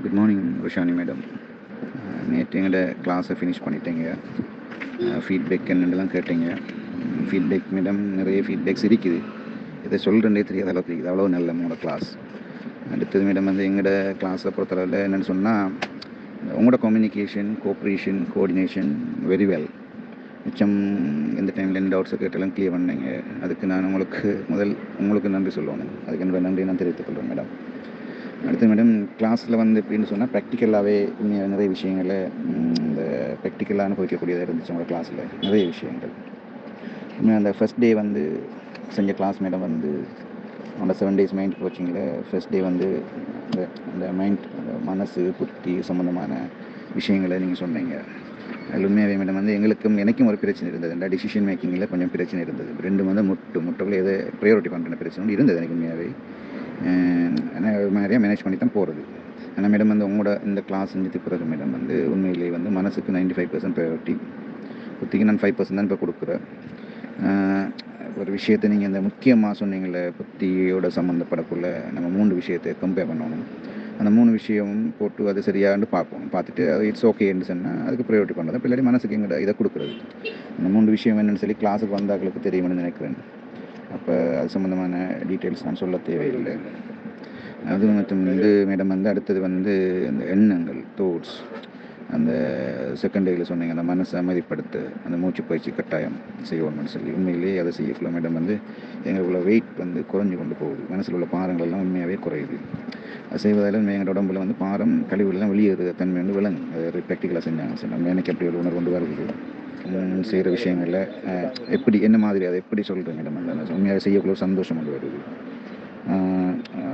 Good morning ருஷானி madam. நேற்று எங்களோட கிளாஸை ஃபினிஷ் பண்ணிட்டேங்க. ஃபீட்பேக் என்னென்னலாம் கேட்டீங்க. ஃபீட்பேக் மேடம் நிறைய ஃபீட்பேக்ஸ் இருக்குது. இதை சொல்கிறேன்னே தெரியாத அளவுக்கு இருக்குது. அவ்வளோ நல்ல உங்களோட கிளாஸ். அடுத்தது மேடம் வந்து எங்களோட கிளாஸை பொறுத்தளவில் என்னென்னு சொன்னால், உங்களோட communication, cooperation, coordination very well. மிச்சம் எந்த டைமில் என்ன டவுட்ஸை கேட்டாலும் கிளியர் பண்ணீங்க. அதுக்கு நான் உங்களுக்கு நன்றி சொல்லணும். அதுக்கு என்னோட நன்றி நான் தெரிவித்துக் கொள்கிறேன் மேடம். அடுத்து மேடம் கிளாஸில் வந்து எப்படின்னு சொன்னால் ப்ராக்டிக்கலாகவே நிறைய விஷயங்களை இந்த ப்ராக்டிக்கலாக அனுபவிக்கக்கூடியதாக இருந்துச்சு உங்கள் கிளாஸில் நிறைய விஷயங்கள். இன்னும் அந்த ஃபஸ்ட் டே வந்து செஞ்ச கிளாஸ் மேடம் வந்து அந்த 7 days மைண்ட் கோச்சிங்கில் ஃபஸ்ட் டே வந்து அந்த மைண்ட் மனசு புத்தி சம்மந்தமான விஷயங்களை நீங்கள் சொன்னீங்க. அதில் உண்மையாகவே மேடம் வந்து எனக்கும் ஒரு பிரச்சனை இருந்தது. அந்த டிசிஷன் மேக்கிங்கில் கொஞ்சம் பிரச்சனை இருந்தது. ரெண்டும் வந்து முட்டைக்குள்ளே எதை ப்ரையாரிட்டி பண்ணுற பிரச்சனை இருந்தது எனக்கு உண்மையாகவே. ஒரு மாதிரியாக மேனேஜ் பண்ணி தான் போகிறது. ஆனால் மேடம் வந்து உங்களோட இந்த கிளாஸ் செஞ்சதுக்கு பிறகு மேடம் வந்து உண்மையிலேயே வந்து மனசுக்கு 95% ப்ரையாரிட்டி, புத்திக்கு நான் 5% தான் இப்போ கொடுக்குறேன். ஒரு விஷயத்தை நீங்கள் இந்த முக்கியமாக சொன்னீங்கள, புத்தியோட சம்மந்தப்படக்குள்ள நம்ம 3 விஷயத்தை கம்பேர் பண்ணணும். அந்த 3 விஷயமும் போட்டு அது சரியான்னு பார்த்துட்டு அது இட்ஸ் ஓகேன்னு சொன்னால் அதுக்கு ப்ரையாரிட்டி பண்ணுறது. அப்போ இல்லாட்டி மனசுக்கு எங்கள்கிட்ட இதை கொடுக்குறது. அந்த 3 விஷயம் என்னென்னு சொல்லி கிளாஸுக்கு வந்தாக்களுக்கு தெரியும்னு நினைக்கிறேன். அப்போ அது சம்மந்தமான டீட்டெயில்ஸ் நான் சொல்ல தேவையில்லை. அது மற்றும் மேடம் வந்து அடுத்தது வந்து அந்த எண்ணங்கள் தோட்ஸ் அந்த செகண்ட் டேயில் சொன்னீங்க, அந்த மனசை அமைதிப்படுத்த அந்த மூச்சு பயிற்சி கட்டாயம் செய்யணும்னு சொல்லி உண்மையிலேயே அதை செய்யக்குள்ள மேடம் வந்து எங்களுக்குள்ள வெயிட் வந்து குறைஞ்சி கொண்டு போகுது. மனசில் உள்ள பாரங்கள்லாம் உண்மையாகவே குறையுது. அது செய்வதால் எங்களோட உடம்புல வந்து பாரம் கழிவுகள்லாம் வெளியேறு தன்மை வந்து விளங்கு. அது ப்ராக்டிக்கலாக செஞ்சாங்க சார். நம்ம எனக்கு எப்படி ஒரு உணர்வு கொண்டு வருது செய்கிற விஷயங்களில் எப்படி என்ன மாதிரி அதை எப்படி சொல்கிறேன் மேடம் அந்த உண்மையாக செய்யக்குள்ள சந்தோஷம் கொண்டு வருது.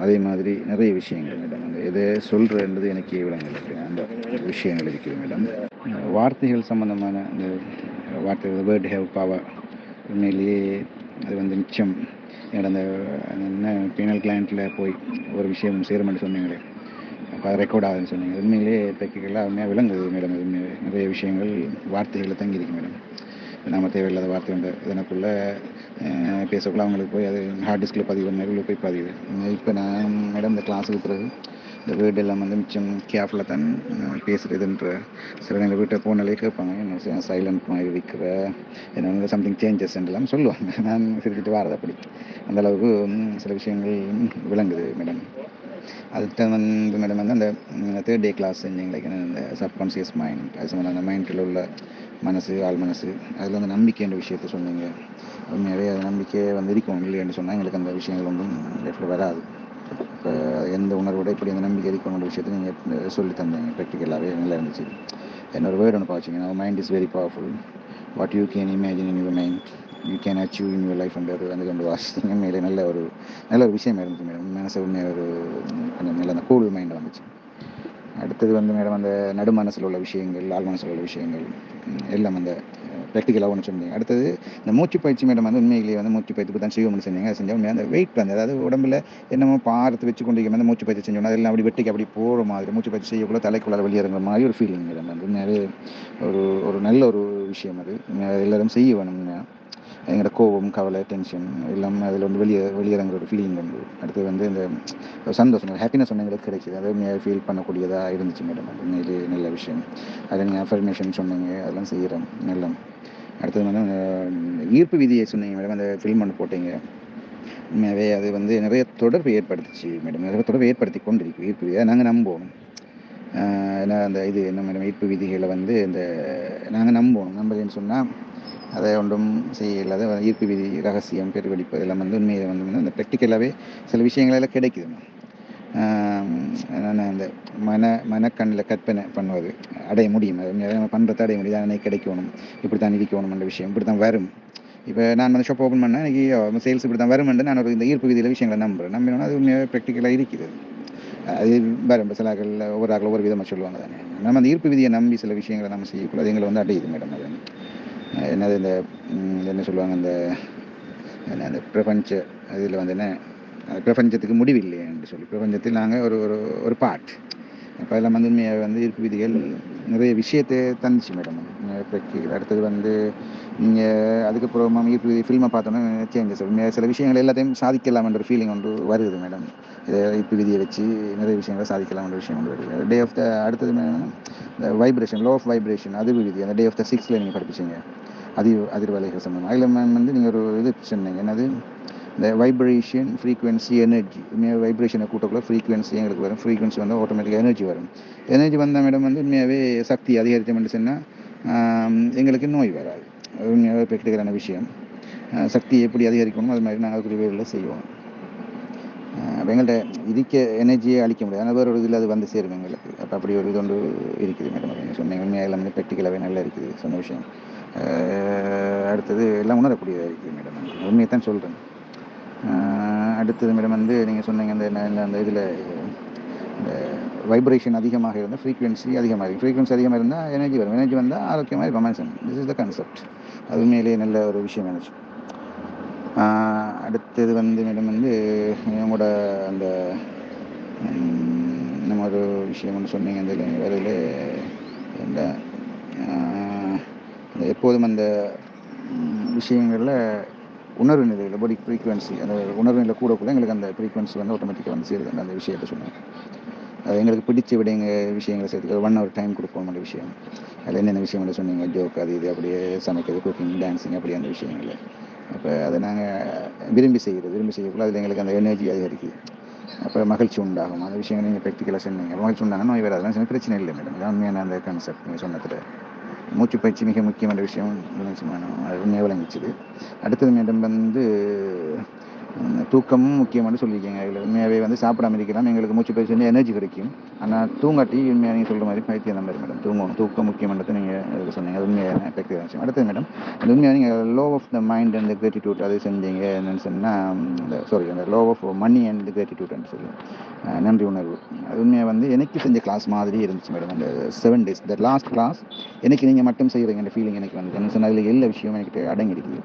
அதே மாதிரி நிறைய விஷயங்கள் மேடம் அந்த எதை சொல்கிறன்றது எனக்கு விளங்கல அந்த விஷயங்கள் இருக்குது மேடம். வார்த்தைகள் சம்மந்தமான அந்த வார்த்தைகள் வேர்ட் ஹேவ் பவர். உண்மையிலேயே அது வந்து மிச்சம் என்னோட அந்த என்ன பீனல் கிளைண்ட்டில் போய் ஒரு விஷயம் சேருமென்று சொன்னீங்களே, அப்போ அது ரெக்கார்ட் ஆகுதுன்னு சொன்னீங்க. உண்மையிலேயே ப்ராக்டிக்கலாக உண்மையாக விளங்குது மேடம். அது நிறைய விஷயங்கள் வார்த்தைகளில் தங்கியிருக்கு மேடம். நம்ம தேவையில்லாத வார்த்தை உண்டு இதனுக்குள்ளே பேசக்குள்ள அவங்களுக்கு போய் அது ஹார்ட் டிஸ்கில் பதிவு பண்ண போய் பதிவு. இப்போ நான் மேடம் இந்த கிளாஸுக்கு பிறகு இந்த வேர்டு எல்லாம் வந்து மிச்சம் கேர்ஃபுல்லாக தான் பேசுகிறதுன்ற சில நேரம் வீட்டை போனாலே கேட்பாங்க, என்ன சைலண்ட் மாதிரி இருக்கிற என்ன சம்திங் சேஞ்சஸ் எல்லாம் சொல்லுவாங்க. நான் சிரிச்சுட்டு வாரது அப்படி அந்தளவுக்கு சில விஷயங்கள் விளங்குது மேடம். அதுக்கு வந்து மேடம் வந்து அந்த 3rd day கிளாஸ் செஞ்சீங்களுக்கு இந்த சப்கான்சியஸ் மைண்ட், அது சம்மந்த அந்த மைண்டில் உள்ள மனசு ஆள் மனசு அதில் அந்த நம்பிக்கைன்ற விஷயத்த சொன்னீங்க. உண்மையாகவே அது நம்பிக்கையை வந்து இருக்கணும். இல்லைன்னு சொன்னால் எங்களுக்கு அந்த விஷயங்கள் ஒன்றும் லைஃப்பில் வராது. இப்போ எந்த உணர்வோட இப்படி அந்த நம்பிக்கை இருக்கணுன்ற விஷயத்தை நீங்கள் சொல்லி தந்தீங்க. ப்ராக்டிக்கலாகவே நல்லா இருந்துச்சு. என்னோட வேர்டு ஒன்று பார்த்தீங்கன்னா, mind is very powerful. What you can imagine in your mind you can achieve in your life அந்த கொண்டு வாசித்தீங்க. உண்மையிலே நல்ல ஒரு விஷயம் இருந்துச்சு மேடம். மனசு உண்மையாக கொஞ்சம் நல்ல அந்த கூல் மைண்ட் வந்துச்சு. அடுத்தது வந்து மேடம் அந்த நடு மனசில் உள்ள விஷயங்கள் ஆள் மனசில் உள்ள விஷயங்கள் எல்லாம் அந்த ப்ராக்டிக்கலாக ஒன்று சொன்னீங்க. அடுத்தது இந்த மூச்சு பயிற்சி மேடம் வந்து உண்மையிலேயே வந்து மூச்சு பயிற்சி தான் செய்வோம்னு சொன்னீங்க. அது செஞ்சால் உண்மையாக அந்த வெயிட் வந்து அதாவது உடம்புல என்னமோ பார்த்து வச்சு கொண்டு அந்த மூச்சு பயிற்சி செஞ்சோன்னா அதெல்லாம் அப்படி வெட்டிக்கு அப்படி போகிற மாதிரி மூச்சு பயிற்சி செய்யக்குள்ள தலைக்குள்ளார வெளியேறுங்கிற மாதிரி ஒரு ஃபீலிங் மேடம். அது உண்மையாகவே ஒரு நல்ல ஒரு விஷயம். அது எல்லோரும் செய்ய வேணும். எங்களோட கோபம் கவலை டென்ஷன் எல்லாம் அதில் வந்து வெளியிறங்குற ஒரு ஃபீலிங் வந்து அடுத்து வந்து இந்த சந்தோஷம் ஹாப்பினஸ் ஒன்று எங்களுக்கு கிடைக்கிது. அதை ஃபீல் பண்ணக்கூடியதாக இருந்துச்சு மேடம். அது உண்மையிலே நல்ல விஷயம். அதில் நீங்கள் அஃபர்மேஷன் சொன்னீங்க, அதெல்லாம் செய்கிறேன் நல்ல. அடுத்தது வந்து ஈர்ப்பு விதியை சொன்னீங்க மேடம். அந்த ஃபில்ம் ஒன்று போட்டீங்க. உண்மையாகவே அது வந்து நிறைய தொடர்பு ஏற்படுத்திச்சு மேடம். நிறைய தொடர்பு ஏற்படுத்தி கொண்டிருக்கு ஈர்ப்பு விதியை நாங்கள் நம்பணும். ஏன்னா அந்த இது என்ன மேடம் ஈர்ப்பு விதிகளை வந்து இந்த நாங்கள் நம்பலைன்னு சொன்னால் அதை ஒன்றும் செய்யலாத ஈர்ப்பு விதி ரகசியம் பெருவெடிப்பு இதெல்லாம் வந்து உண்மையை வந்து அந்த ப்ராக்டிக்கலாகவே சில விஷயங்களெல்லாம் கிடைக்குது. நான் அந்த மனக்கண்ணில் கற்பனை பண்ணுவது அடைய முடியும். நம்ம பண்ணுறத அடைய முடியும். அன்னைக்கு கிடைக்கணும், இப்படி தான் இருக்கணும் என்ற விஷயம் இப்படி தான் வரும். இப்போ நான் வந்து ஷாப் ஓப்பன் பண்ணேன், இன்றைக்கி சேல்ஸ் இப்படி தான் வருமென்று நான் ஒரு இந்த ஈர்ப்பு விதியில் விஷயங்களை நம்பினோன்னா அது உண்மையாக ப்ராக்டிக்கலாக இருக்குது. அது வரும் சில ஒவ்வொரு விதமாக சொல்லுவாங்க தானே. நம்ம அந்த ஈர்ப்பு விதியை நம்பி சில விஷயங்களை நம்ம செய்யக்கூடாது. எங்களை வந்து அடையுது மேடம். அது என்னது இந்த என்ன சொல்லுவாங்க அந்த பிரபஞ்ச இதில் வந்து என்ன பிரபஞ்சத்துக்கு முடிவில்லைன்னு சொல்லி பிரபஞ்சத்தில் நாங்கள் ஒரு பார்ட். அப்போ எல்லாம் வந்து உண்மையாக வந்து ஈர்ப்பு விதிகள் நிறைய விஷயத்தை தந்துச்சு மேடம். ஃபீட்பேக். அடுத்தது வந்து நீங்கள் அதுக்கப்புறமா ஃபில்மை பார்த்தோன்னா சேஞ்சஸ் சில விஷயங்கள் எல்லாத்தையும் சாதிக்கலாம்ன்ற ஃபீலிங் ஒன்று வருது மேடம். இதை இப்போ விதியை வச்சு நிறைய விஷயங்களை சாதிக்கலாம்ன்ற விஷயம் ஒன்று வருது. டே ஆஃப் த அடுத்தது இந்த வைப்ரேஷன், லோ ஆஃப் வைப்ரேஷன், அதிர்வு விதி, அந்த டே ஆஃப் த 6ல் நீங்கள் படிப்பிச்சிங்க அதிர்வலைகள் சம்பந்தமாக. அதில் வந்து நீங்கள் ஒரு இது சொன்னீங்க, என்னது இந்த வைப்ரேஷன், ஃப்ரீக்வன்சி, எனர்ஜி. உண்மையாக வைப்ரேஷனை கூட்டக்குள்ள ஃப்ரீக்வன்சி எங்களுக்கு வரும். ஃப்ரீக்வன்சி வந்து ஆட்டோமேட்டிக்காக எனர்ஜி வரும். எனர்ஜி வந்த மேடம் வந்து உண்மையாகவே சக்தி அதிகரித்தோம்னு சொன்னால் எங்களுக்கு நோய் வராது. உண்மையாகவே ப்ராக்டிக்கலான விஷயம். சக்தி எப்படி அதிகரிக்கணும் அது மாதிரி நாங்கள் அதுக்குரிய வேலையில் செய்வோம். அப்போ எங்கள்கிட்ட இருக்க எனர்ஜியை அழிக்க முடியாது. ஆனால் வேறு ஒரு இதில் அது வந்து சேரும் எங்களுக்கு. அப்போ அப்படி ஒரு இது ஒன்று இருக்குது மேடம். நீங்கள் சொன்னீங்க உண்மையாக எல்லாமே ப்ராக்டிக்கலாகவே நல்லா இருக்குது சொன்ன விஷயம். அடுத்தது எல்லாம் உணரக்கூடியதாக இருக்குது மேடம். உண்மையை தான் சொல்கிறேன். அடுத்தது மேடம் வந்து நீங்கள் சொன்னீங்க அந்த இதில் இந்த வைப்ரேஷன் அதிகமாக இருந்தால் ஃப்ரீக்வன்சி அதிகமாக இருக்கும். ஃப்ரீக்வன்சி அதிகமாக இருந்தால் எனர்ஜி வரும். எனர்ஜி வந்தால் ஆரோக்கியமாக இருக்கும் மனுஷன். This is the concept. அது உண்மையிலேயே நல்ல ஒரு விஷயம் நினச்சி. அடுத்தது வந்து மேடம் வந்து உங்களோட அந்த நம்ம ஒரு விஷயம் ஒன்று சொன்னீங்க அந்த வேலையில் இந்த எப்போதும் அந்த விஷயங்களில் உணர்வு நிலையில் பாடி ஃப்ரீக்வன்சி, அந்த உணர்வு நிலை கூட எங்களுக்கு அந்த ஃப்ரீக்வன்சி வந்து ஆட்டோமேட்டிக்காக வந்து சேருது. அந்த விஷயத்தை சொன்னேன். அது எங்களுக்கு பிடிச்ச விஷயங்களை சேர்த்துக்க 1 hour டைம் கொடுப்போம். அந்த விஷயம் அதில் என்னென்ன விஷயங்களை சொன்னீங்க, ஜோக் அது இது அப்படியே சமைக்கிறது, குக்கிங், டான்ஸிங் அப்படி அந்த விஷயங்கள். அப்போ அதை நாங்கள் விரும்பி செய்யக்குள்ள அதில் எங்களுக்கு அந்த எனர்ஜி அதிகரிக்குது. அப்போ மகிழ்ச்சி உண்டாகும். அந்த விஷயங்கள் நீங்கள் ப்ராக்டிக்கலாக சொன்னீங்க. மகிழ்ச்சி உண்டாங்கன்னா நோய் வராது. பிரச்சனை இல்லை மேடம். இதான் உண்மையான அந்த கான்செப்ட் நீங்கள் சொன்னதில். மூச்சு பயிற்சி மிக முக்கியமான விஷயம் அது உண்மையாக விளங்கிச்சுது. அடுத்தது மேடம் வந்து தூக்கமும் முக்கியமானு சொல்லியிருக்கீங்க. அதில் உண்மையாகவே வந்து சாப்பிடாம இருக்கலாம், எங்களுக்கு மூச்சு பயிற்சி வந்து எனர்ஜி கிடைக்கும். ஆனால் தூங்காட்டி உண்மையாக நீங்கள் சொல்கிற மாதிரி பயிற்சி அந்த மாதிரி மேடம் தூக்கம் முக்கியமானது நீங்கள் சொன்னீங்க. அது உண்மையான எஃபெக்டிவ் விஷயம். அடுத்தது மேடம் அது உண்மையாக நீங்கள் law of the mind and gratitude அது செஞ்சீங்க. என்னென்னு சொன்னால் அந்த லோ ஆஃப் மணி அண்ட் கிராட்டிடியூட்னு சொல்லி நன்றி உணர்வு. அது உண்மையாக வந்து எனக்கு செஞ்ச கிளாஸ் மாதிரி இருந்துச்சு மேடம். அந்த 7 days த லாஸ்ட் கிளாஸ் எனக்கு நீங்கள் மட்டும் செய்கிறீங்க ஃபீலிங் எனக்கு வந்து என்ன சொன்னால் அதில் எல்லா விஷயமும் எனக்கு அடங்கியிருக்குது.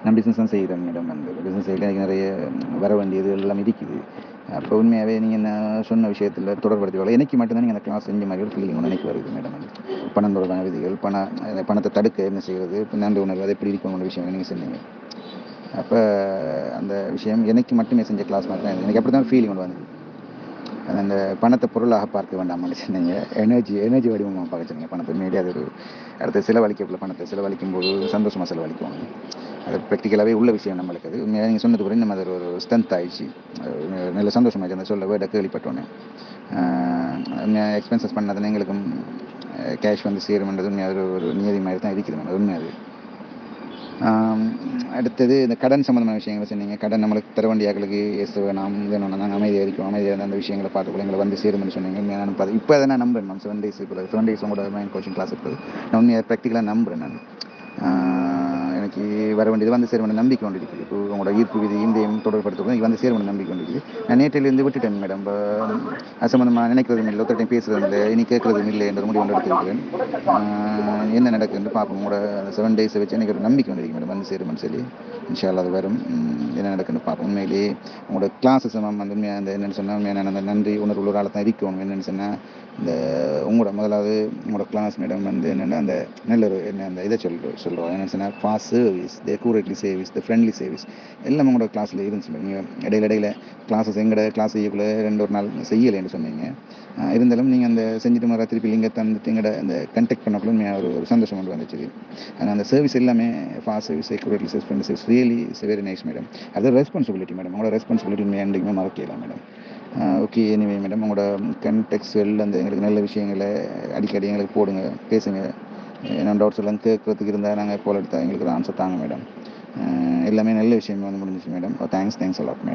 நான் பிஸ்னஸ் தான் செய்கிறேன் மேடம். அந்த பிஸ்னஸ் சைடில் எனக்கு நிறைய வர வேண்டியது எல்லாம் இருக்குது. அப்போ உண்மையாகவே நீங்கள் என்ன சொன்ன விஷயத்தில் தொடர்படுத்தி எனக்கு மட்டும்தான் நீங்கள் அந்த கிளாஸ் செஞ்ச மாதிரி ஒரு ஃபீலிங் ஒன்று எனக்கு வருது மேடம். வந்து பணம் தொடர்பான விதிகள், பணத்தை தடுக்க என்ன செய்கிறது, நன்றி உணர்வு அதை எப்படி இருக்கணும்னு விஷயம் நீங்கள் சொன்னீங்க. அப்போ அந்த விஷயம் எனக்கு மட்டுமே செஞ்ச கிளாஸ் மாதிரி தான் எனக்கு அப்படி தான் ஃபீலிங் ஒன்று வந்து அந்த பணத்தை பொருளாக பார்க்க வேண்டாம்னு சொன்னீங்க. எனர்ஜி வடிவமாக பார்க்க சொன்னீங்க. பணத்தை மீறி அது ஒரு அடுத்த செலவழிக்கக்குள்ள பணத்தை செலவழிக்கும் போது சந்தோஷமாக செலவழிக்குவாங்க. அது ப்ராக்டிக்கலாகவே உள்ள விஷயம் நம்மளுக்கு. அது உண்மையாக நீங்கள் சொன்னது கூட நம்ம அது ஒரு ஸ்ட்ரென்த் ஆயிடுச்சு. நல்ல சந்தோஷமாச்சு அந்த சொல்ல வேர்டை கேள்விப்பட்டோன்னே. எக்ஸ்பென்சஸ் பண்ணதுன்னு எங்களுக்கும் கேஷ் வந்து சேரும்ன்றது உண்மையாக ஒரு நியதி மாதிரி தான் இருக்குது. அது உண்மையாக. அடுத்தது இந்த கடன் சம்மந்தமான விஷயங்களை சொன்னீங்க. கடன் நம்மளுக்கு தர வேண்டிய ஆக்களுக்கு வேணாம் வேணும்னா நாங்கள் அமைதியாக இருக்கும். அமைதியாக அந்த விஷயங்களை பார்த்துக்கூட எங்களை வந்து சேரும்னு சொன்னீங்க. நான் இப்போ அதை நான் நம்புறேன். நான் 7 days இப்போ 7 days உங்களோட மைண்ட் கோச்சிங் கிளாஸ் இருக்குது. நான் உண்மையாக ப்ராக்டிக்கலாக நம்புகிறேன். நான் எனக்கு வர வேண்டியது வந்து சேருமான நம்பிக்கை கொண்டு இருக்குது. இப்போ உங்களோட ஈர்ப்பு விதி இந்தியம் தொடர்படுத்துறது இது வந்து சேருமான நம்பிக்கை கொண்டு இருக்குது. நான் நேற்றிலிருந்து விட்டுட்டேன் மேடம். அது சம்மந்தமாக நினைக்கிறதும் இல்லை, ஒருத்தரையும் பேசுகிறதும் இல்லை, இனி கேட்குறதும் இல்லை என்ற முடிவு கொண்டு எடுத்திருக்கிறேன். என்ன நடக்குதுன்னு பார்ப்போம். உங்களோட 7 days வச்சு எனக்கு ஒரு நம்பிக்கை வந்துருக்கு மேடம் வந்து சேருமான்னு சொல்லி. இன்ஷா அல்லாஹ் அது வரும். என்ன நடக்குன்னு பார்ப்போம். உண்மையிலேயே உங்களோட கிளாஸஸ் வந்து உண்மையாக அந்த என்னென்னு சொன்னால் உண்மையான அந்த நன்றி உணர்வு ஒரு ஆளை தான் இருக்கணும். என்னென்னு சொன்னால் இந்த உங்களோட முதலாவது உங்களோட கிளாஸ் மேடம் வந்து என்னென்னா அந்த நல்ல ஒரு என்ன அந்த இதை சொல்கிறோம் என்னென்னு சொன்னால் ஃபாஸ்ட் சர்வீஸ், த அக்யூரேட்லி சர்வீஸ், த ஃப்ரெண்ட்லி சர்வீஸ் எல்லாம் உங்களோட கிளாஸில் இருந்துச்சு மேடம். நீங்கள் இடையில கிளாஸஸ் எங்களோட கிளாஸ் செய்யக்குள்ளே 2 நாள் செய்யலைன்னு சொன்னீங்க. இருந்தாலும் நீங்கள் அந்த செஞ்சுட்டு மாதிரி திருப்பி லிங்கை தந்துட்டு எங்களோட அந்த கண்டெக்ட் பண்ணக்குள்ள ஒரு சந்தோஷம் கொண்டு வந்துச்சு. ஆனால் அந்த சர்வீஸ் எல்லாமே fast service, accurately service, friendly service really very nice madam. அது ரெஸ்பான்சிபிலிட்டி மேடம். உங்களோட ரெஸ்பான்சிபிலிட்டி என்றைக்குமே மறக்கலாம் மேடம். ஓகே எனிவே மேடம் உங்களோட கண்டெக்ஸ்வெல் அந்த எங்களுக்கு நல்ல விஷயங்களை அடிக்கடி எங்களுக்கு போடுங்க, பேசுங்க. என்ன டவுட்ஸ் எல்லாம் கேட்குறதுக்கு இருந்தால் நாங்கள் போல் எடுத்தால் எங்களுக்கு ஆன்சர் தாங்க மேடம். எல்லாமே நல்ல விஷயமே வந்து முடிஞ்சிச்சு மேடம். Thanks a lot madam.